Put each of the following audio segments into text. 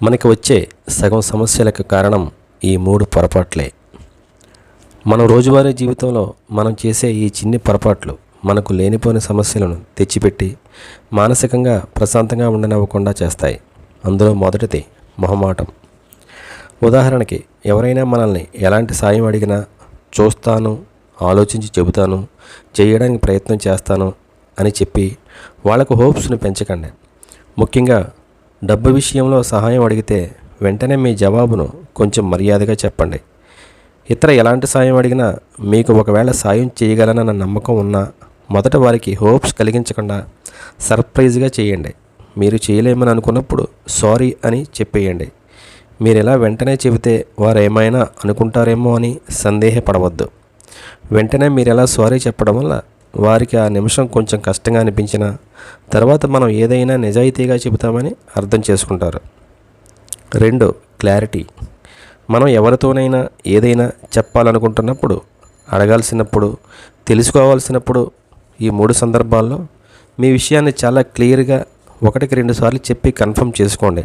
మనకి వచ్చే సగం సమస్యలకు కారణం ఈ 3 పొరపాట్లే. మన రోజువారీ జీవితంలో మనం చేసే ఈ చిన్ని పొరపాట్లు మనకు లేనిపోని సమస్యలను తెచ్చిపెట్టి మానసికంగా ప్రశాంతంగా ఉండనివ్వకుండా చేస్తాయి. అందులో మొదటిది మొహమాటం. ఉదాహరణకి ఎవరైనా మనల్ని ఎలాంటి సాయం అడిగినా చూస్తాను, ఆలోచించి చెబుతాను, చేయడానికి ప్రయత్నం చేస్తాను అని చెప్పి వాళ్లకు హోప్స్ని పెంచకండి. ముఖ్యంగా డబ్బు విషయంలో సహాయం అడిగితే వెంటనే మీ జవాబును కొంచెం మర్యాదగా చెప్పండి. ఇతర ఎలాంటి సాయం అడిగినా మీకు ఒకవేళ సాయం చేయగలనన్న నమ్మకం ఉన్నా మొదట వారికి హోప్స్ కలిగించకుండా సర్ప్రైజ్గా చేయండి. మీరు చేయలేమని అనుకున్నప్పుడు సారీ అని చెప్పేయండి. మీరు ఇలా వెంటనే చెబితే వారు ఏమైనా అనుకుంటారేమో అని సందేహపడవద్దు. వెంటనే మీరు ఎలా సారీ చెప్పడం వల్ల వారికి ఆ నిమిషం కొంచెం కష్టంగా అనిపించినా తర్వాత మనం ఏదైనా నిజాయితీగా చెబుతామని అర్థం చేసుకుంటారు. 2. క్లారిటీ. మనం ఎవరితోనైనా ఏదైనా చెప్పాలనుకుంటున్నప్పుడు, అడగాల్సినప్పుడు, తెలుసుకోవాల్సినప్పుడు ఈ 3 సందర్భాల్లో మీ విషయాన్ని చాలా క్లియర్గా 1కి 2 సార్లు చెప్పి కన్ఫర్మ్ చేసుకోండి.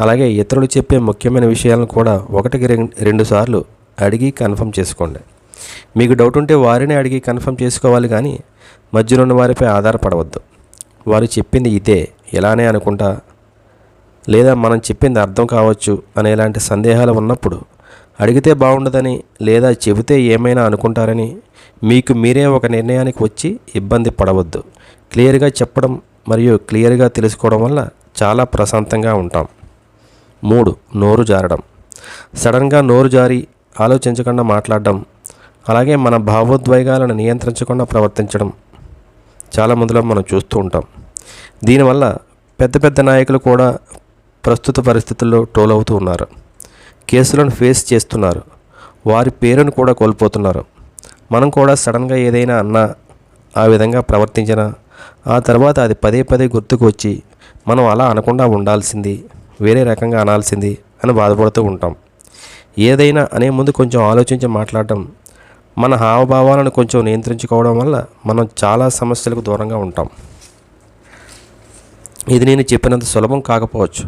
అలాగే ఇతరులు చెప్పే ముఖ్యమైన విషయాలను కూడా 1కి 2 సార్లు అడిగి కన్ఫర్మ్ చేసుకోండి. మీకు డౌట్ ఉంటే వారిని అడిగి కన్ఫర్మ్ చేసుకోవాలి, కానీ మధ్యలో ఉన్న వారిపై ఆధారపడవద్దు. వారు చెప్పింది ఇదే, ఇలానే అనుకుంటా, లేదా మనం చెప్పింది అర్థం కావచ్చు అనేలాంటి సందేహాలు ఉన్నప్పుడు అడిగితే బాగుండదని లేదా చెబితే ఏమైనా అనుకుంటారని మీకు మీరే ఒక నిర్ణయానికి వచ్చి ఇబ్బంది పడవద్దు. క్లియర్గా చెప్పడం మరియు క్లియర్గా తెలుసుకోవడం వల్ల చాలా ప్రశాంతంగా ఉంటాం. 3. నోరు జారడం. సడన్గా నోరు జారి ఆలోచించకుండా మాట్లాడడం, అలాగే మన భావోద్వేగాలను నియంత్రించకుండా ప్రవర్తించడం చాలా మందిలో మనం చూస్తూ ఉంటాం. దీనివల్ల పెద్ద పెద్ద నాయకులు కూడా ప్రస్తుత పరిస్థితుల్లో ట్రోల్ అవుతూ ఉన్నారు. కేసులను ఫేస్ చేస్తున్నారు. వారి పేరును కూడా కోల్పోతున్నారు. మనం కూడా సడన్గా ఏదైనా అన్నా, ఆ విధంగా ప్రవర్తించినా ఆ తర్వాత అది పదే పదే గుర్తుకు వచ్చి మనం అలా అనకుండా ఉండాల్సింది, వేరే రకంగా అనాల్సింది అని బాధపడుతూ ఉంటాం. ఏదైనా అనే ముందు కొంచెం ఆలోచించి మాట్లాడడం, మన హావభావాలను కొంచెం నియంత్రించుకోవడం వల్ల మనం చాలా సమస్యలకు దూరంగా ఉంటాం. ఇది నేను చెప్పినంత సులభం కాకపోవచ్చు,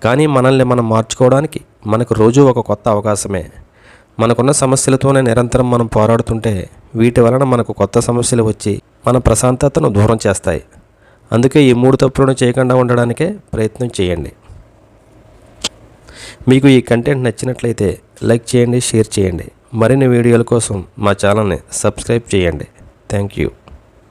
కానీ మనల్ని మనం మార్చుకోవడానికి మనకు రోజు ఒక కొత్త అవకాశమే. మనకున్న సమస్యలతోనే నిరంతరం మనం పోరాడుతుంటే వీటి వలన మనకు కొత్త సమస్యలు వచ్చి మన ప్రశాంతతను దూరం చేస్తాయి. అందుకే ఈ 3 తప్పులను చేయకుండా ఉండడానికే ప్రయత్నం చేయండి. మీకు ఈ కంటెంట్ నచ్చినట్లయితే లైక్ చేయండి, షేర్ చేయండి. మరిన్ని వీడియోల కోసం మా ఛానల్ని సబ్స్క్రైబ్ చేయండి. Thank you.